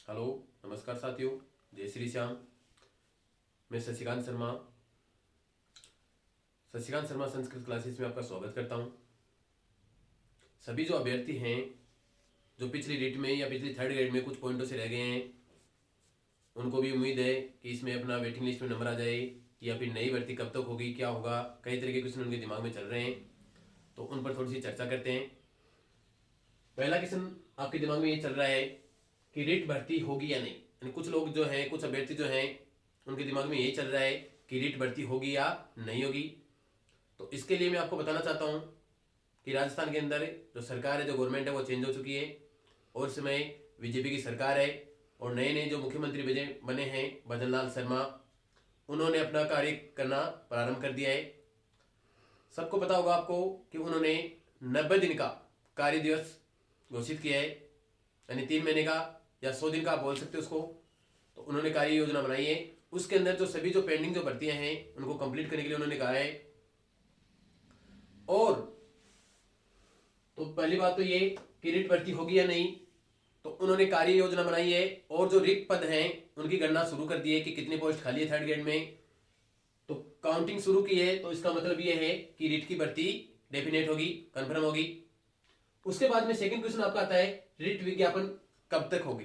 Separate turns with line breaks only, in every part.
Hello, नमस्कार साथियों। जय श्री श्याम। मैं शशिकांत शर्मा संस्कृत क्लासेस में आपका स्वागत करता हूं। सभी जो अभ्यर्थी हैं जो पिछली रीट में या पिछली थर्ड ग्रेड में कुछ पॉइंटों से रह गए हैं, उनको भी उम्मीद है कि इसमें अपना वेटिंग लिस्ट में नंबर आ जाए, या फिर नई भर्ती कब तक होगी, क्या होगा, कई तरह के क्वेश्चन उनके दिमाग में चल रहे हैं। तो उन पर थोड़ी सी चर्चा करते हैं। पहला क्वेश्चन आपके दिमाग में ये चल रहा है कि रीट भर्ती होगी या नहीं। यानी कुछ लोग जो हैं, कुछ अभ्यर्थी जो हैं, उनके दिमाग में यही चल रहा है कि रीट भर्ती होगी या नहीं होगी। तो इसके लिए मैं आपको बताना चाहता हूं कि राजस्थान के अंदर जो सरकार है, जो गवर्नमेंट है, वो चेंज हो चुकी है और इस समय बीजेपी की सरकार है। और नए नए जो मुख्यमंत्री बने हैं भजन लाल शर्मा, उन्होंने अपना कार्य करना प्रारंभ कर दिया है। सबको पता होगा आपको कि उन्होंने 90 दिन का कार्य दिवस घोषित किया है, यानी 3 महीने का या 100 दिन का आप बोल सकते हो उसको। तो उन्होंने कार्य योजना बनाई है। उसके अंदर जो सभी जो पेंडिंग जो भर्तियां हैं उनको कंप्लीट करने के लिए उन्होंने कहा है। और तो पहली बात तो ये कि रीट भर्ती होगी या नहीं, तो उन्होंने कार्य योजना बनाई है और जो रिक्त पद हैं उनकी गणना शुरू कर दी है कि कितने पोस्ट खाली है थर्ड ग्रेड में। तो काउंटिंग शुरू की है। तो इसका मतलब ये है कि रीट की भर्ती डेफिनेट होगी, कंफर्म होगी। उसके बाद में सेकंड क्वेश्चन आपका आता है, रीट विज्ञापन कब तक होगी,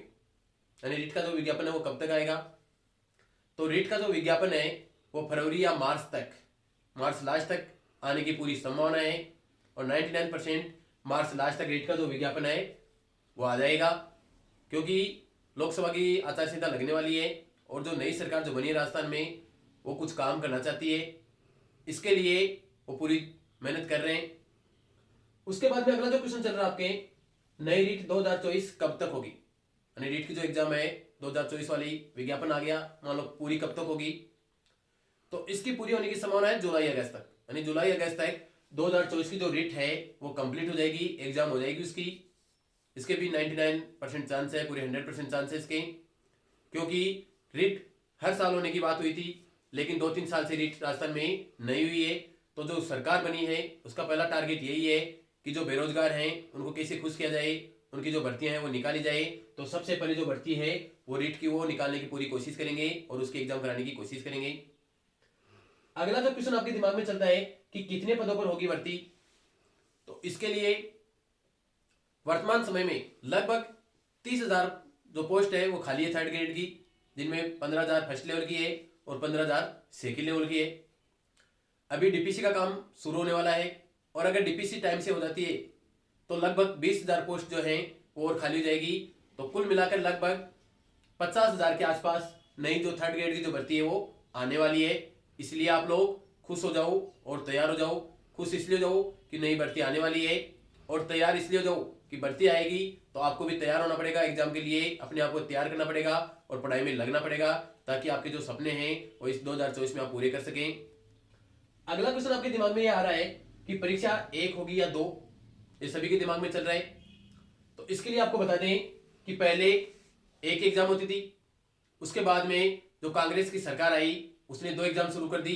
यानी रीट का जो विज्ञापन है वो कब तक आएगा। तो रीट का जो विज्ञापन है वो फरवरी या मार्च लास्ट तक आने की पूरी संभावना है। और 99% मार्च लास्ट तक रीट का जो विज्ञापन है वो आ जाएगा, क्योंकि लोकसभा की आचार संहिता लगने वाली है और जो नई सरकार जो बनी है राजस्थान में, वो कुछ काम करना चाहती है। इसके लिए वो पूरी मेहनत कर रहे हैं। उसके बाद में अगला जो क्वेश्चन चल रहा है आपके, नई रीट 2024 कब तक होगी। यानी रीट की जो एग्जाम है 2024 वाली, विज्ञापन आ गया, मान लो पूरी कब तक होगी। तो इसकी पूरी होने की संभावना है जुलाई अगस्त तक। यानी जुलाई अगस्त तक 2024 की जो रीट है वो कंप्लीट हो जाएगी, एग्जाम हो जाएगी उसकी। इसके भी 99% चांस है, पूरे 100% चांस है इसके, क्योंकि रीट हर साल होने की बात हुई थी, लेकिन 2-3 साल से रीट राजस्थान में नहीं हुई है। तो जो सरकार बनी है उसका पहला टारगेट यही है कि जो बेरोजगार हैं उनको कैसे खुश किया जाए, उनकी जो भर्तियां हैं वो निकाली जाए। तो सबसे पहले जो भर्ती है वो रीट की, वो निकालने की पूरी कोशिश करेंगे और उसके एग्जाम कराने की कोशिश करेंगे। अगला जो क्वेश्चन आपके दिमाग में चलता है कि कितने पदों पर होगी भर्ती। तो इसके लिए वर्तमान समय में लगभग 30,000 जो पोस्ट है वो खाली है थर्ड ग्रेड की, जिनमें 15,000 फर्स्ट लेवल की है और 15,000 सेकेंड लेवल की है। अभी डीपीसी का काम शुरू होने वाला है और अगर डीपीसी टाइम से हो जाती है तो लगभग 20,000 पोस्ट जो है वो और खाली हो जाएगी। तो कुल मिलाकर लगभग 50,000 के आसपास नई जो थर्ड ग्रेड की जो भर्ती है वो आने वाली है। इसलिए आप लोग खुश हो जाओ और तैयार हो जाओ। खुश इसलिए हो जाओ कि नई भर्ती आने वाली है, और तैयार इसलिए हो जाओ कि भर्ती आएगी तो आपको भी तैयार होना पड़ेगा एग्जाम के लिए, अपने आप को तैयार करना पड़ेगा और पढ़ाई में लगना पड़ेगा, ताकि आपके जो सपने हैं वो इस 2024 में आप पूरे कर सकें। अगला क्वेश्चन आपके दिमाग में ये आ रहा है कि परीक्षा 1 होगी या 2, ये सभी के दिमाग में चल रहा है। तो इसके लिए आपको बता दें कि पहले एक एग्जाम होती थी, उसके बाद में जो कांग्रेस की सरकार आई उसने 2 एग्जाम शुरू कर दी।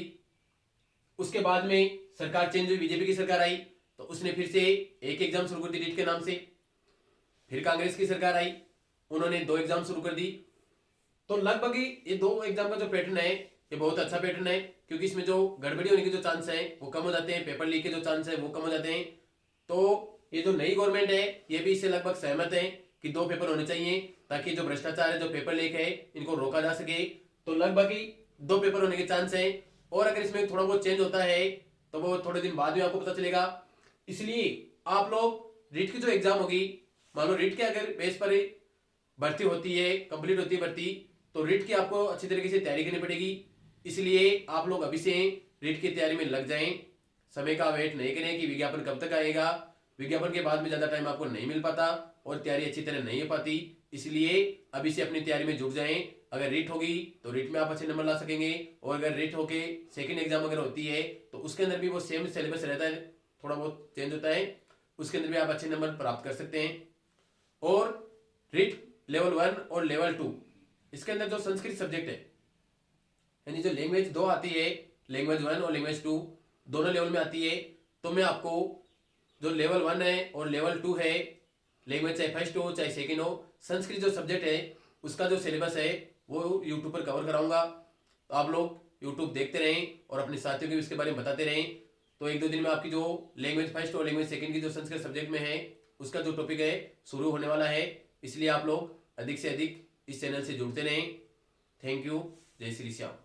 उसके बाद में सरकार चेंज हुई, बीजेपी की सरकार आई तो उसने फिर से एक एग्जाम शुरू कर दी रीट के नाम से। फिर कांग्रेस की सरकार आई, उन्होंने 2 एग्जाम शुरू कर दी। तो लगभग ये 2 एग्जाम का जो पैटर्न है ये बहुत अच्छा पैटर्न है, क्योंकि इसमें जो गड़बड़ी होने के जो चांस है वो कम हो जाते हैं, पेपर लीक के जो चांस है वो कम हो जाते हैं। तो ये जो नई गवर्नमेंट है ये भी इससे लगभग सहमत है कि 2 पेपर होने चाहिए, ताकि जो भ्रष्टाचार है, जो पेपर लीक है, इनको रोका जा सके। तो लगभग ही 2 पेपर होने के चांस है। और अगर इसमें थोड़ा बहुत चेंज होता है तो वो थोड़े दिन बाद में आपको पता चलेगा। इसलिए आप लोग रीट की जो एग्जाम होगी, मान लो रीट के अगर बेस पर भर्ती होती है, कंप्लीट होती है भर्ती, तो रीट की आपको अच्छी तरीके से तैयारी करनी पड़ेगी। इसलिए आप लोग अभी से रीट की तैयारी में लग जाएं। समय का वेट नहीं करें कि विज्ञापन कब तक आएगा। विज्ञापन के बाद में ज्यादा टाइम आपको नहीं मिल पाता और तैयारी अच्छी तरह नहीं हो पाती। इसलिए अभी से अपनी तैयारी में जुट जाएं। अगर रीट होगी तो रीट में आप अच्छे नंबर ला सकेंगे, और अगर रीट होके सेकंड एग्जाम अगर होती है तो उसके अंदर भी वो सेम सिलेबस रहता है, थोड़ा बहुत चेंज होता है, उसके अंदर भी आप अच्छे नंबर प्राप्त कर सकते हैं। और रीट लेवल 1 और लेवल 2, इसके अंदर जो संस्कृत सब्जेक्ट है, यानी जो लैंग्वेज 2 आती है, लैंग्वेज 1 और लैंग्वेज 2 दोनों लेवल में आती है। तो मैं आपको जो लेवल 1 है और लेवल 2 है, लैंग्वेज चाहे फर्स्ट हो चाहे सेकंड हो, संस्कृत जो सब्जेक्ट है उसका जो सिलेबस है वो यूट्यूब पर कवर कराऊंगा। तो आप लोग यूट्यूब देखते रहें और अपने साथियों को भी इसके बारे में बताते रहें। तो 1-2 दिन में आपकी जो लैंग्वेज फर्स्ट और लैंग्वेज सेकंड की जो संस्कृत सब्जेक्ट में है उसका जो टॉपिक है शुरू होने वाला है। इसलिए आप लोग अधिक से अधिक इस चैनल से जुड़ते रहें। Thank you. जय श्री श्याम।